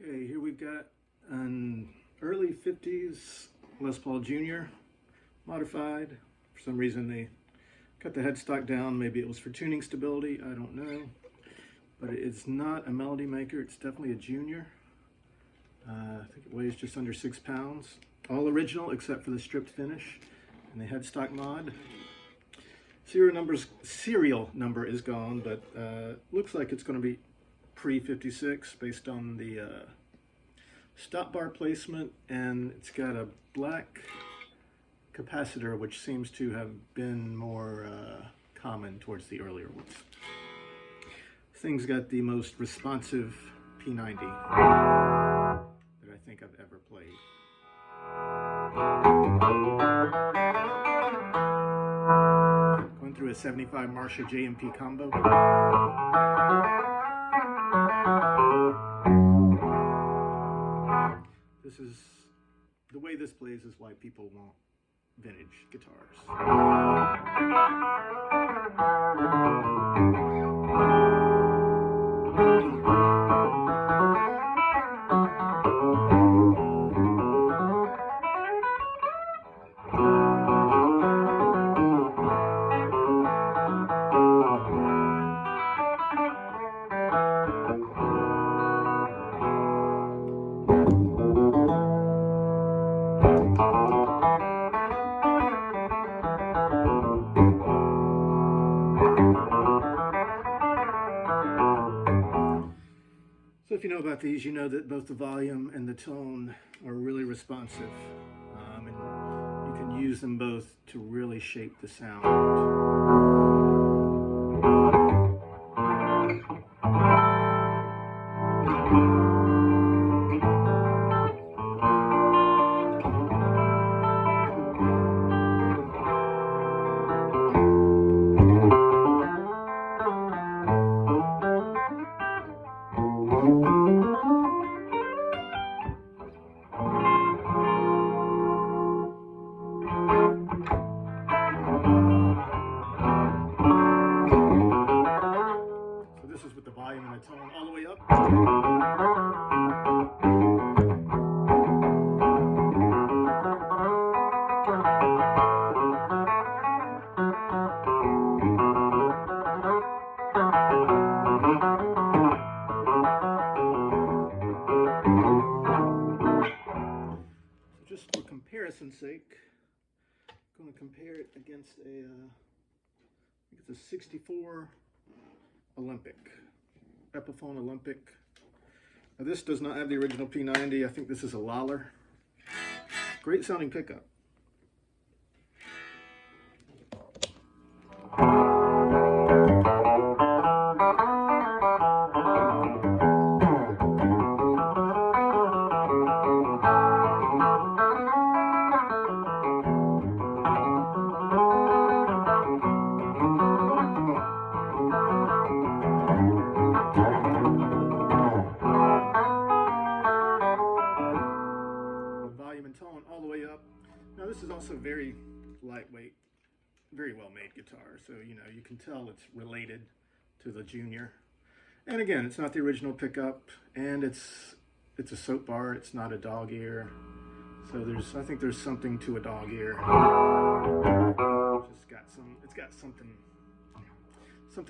Okay, here we've got an early 50s Les Paul Junior modified. For some reason they cut the headstock down. Maybe it was for tuning stability, I don't know. But it's not a melody maker, it's definitely a Junior. I think it weighs just under 6 pounds. All original except for the stripped finish and the headstock mod. Serial number is gone, but looks like it's going to be pre-56 based on the stop bar placement, and it's got a black capacitor, which seems to have been more common towards the earlier ones. This thing's got the most responsive P90 that I think I've ever played. Going through a 75 Marshall JMP combo. This is, the way this plays is why people want vintage guitars. So if you know about these, you know that both the volume and the tone are really responsive. And you can use them both to really shape the sound. This is with the volume and the tone all the way up. So just for comparison's sake, I'm going to compare it against a, I think it's a 64 Olympic, Epiphone Olympic. Now this does not have the original P90. I think this is a Lollar. Great sounding pickup. Tone all the way up. Now this is also very lightweight, very well made guitar, so you know you can tell it's related to the Junior. And again, it's not the original pickup, and it's a soap bar, it's not a dog ear. So I think there's something to a dog ear. It's got something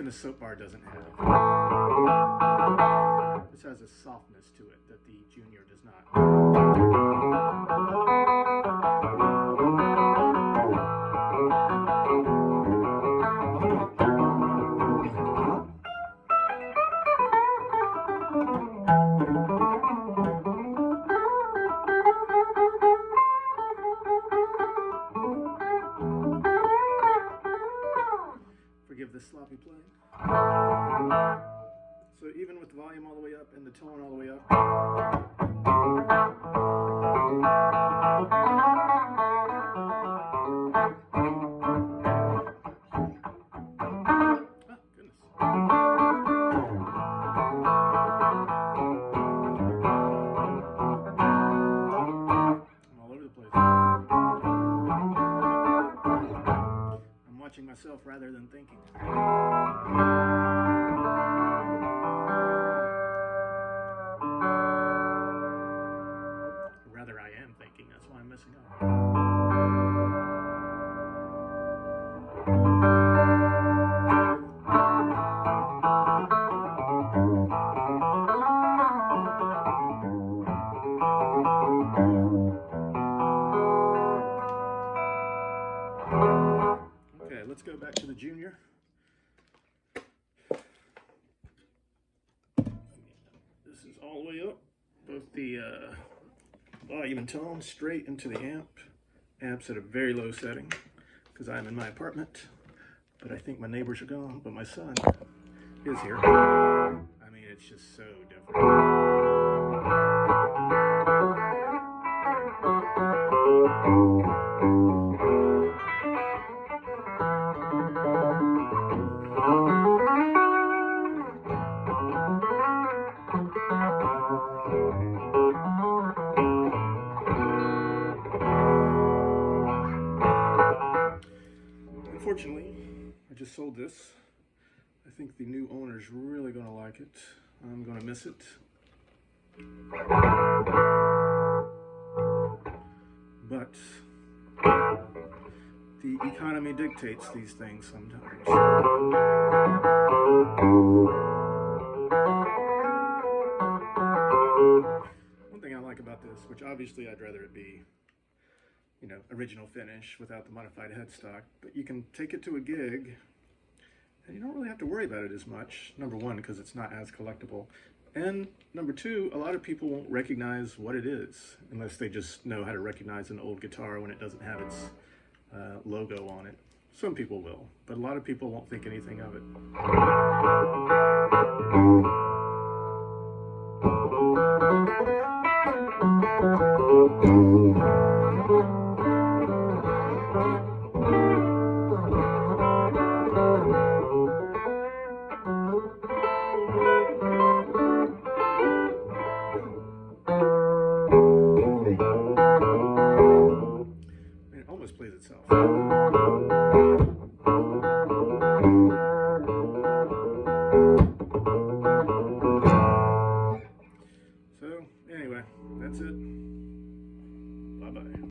a soap bar doesn't have. This has a softness to it that the Junior does not. Forgive the sloppy playing. So even with the volume all the way up and the tone all the way up. Oh, goodness. I'm all over the place. I'm watching myself rather than thinking. all the way up, both the volume and tone straight into the amp. Amp's at a very low setting because I'm in my apartment, but I think my neighbors are gone, but my son is here. I mean, it's just so different. Unfortunately, I just sold this. I think the new owner's really going to like it. I'm going to miss it. But the economy dictates these things sometimes. One thing I like about this, which obviously I'd rather it be, you know, original finish without the modified headstock, but you can take it to a gig and you don't really have to worry about it as much. Number one, because it's not as collectible, and number two, a lot of people won't recognize what it is unless they just know how to recognize an old guitar when it doesn't have its logo on it. Some people will, but a lot of people won't think anything of it. It almost plays itself.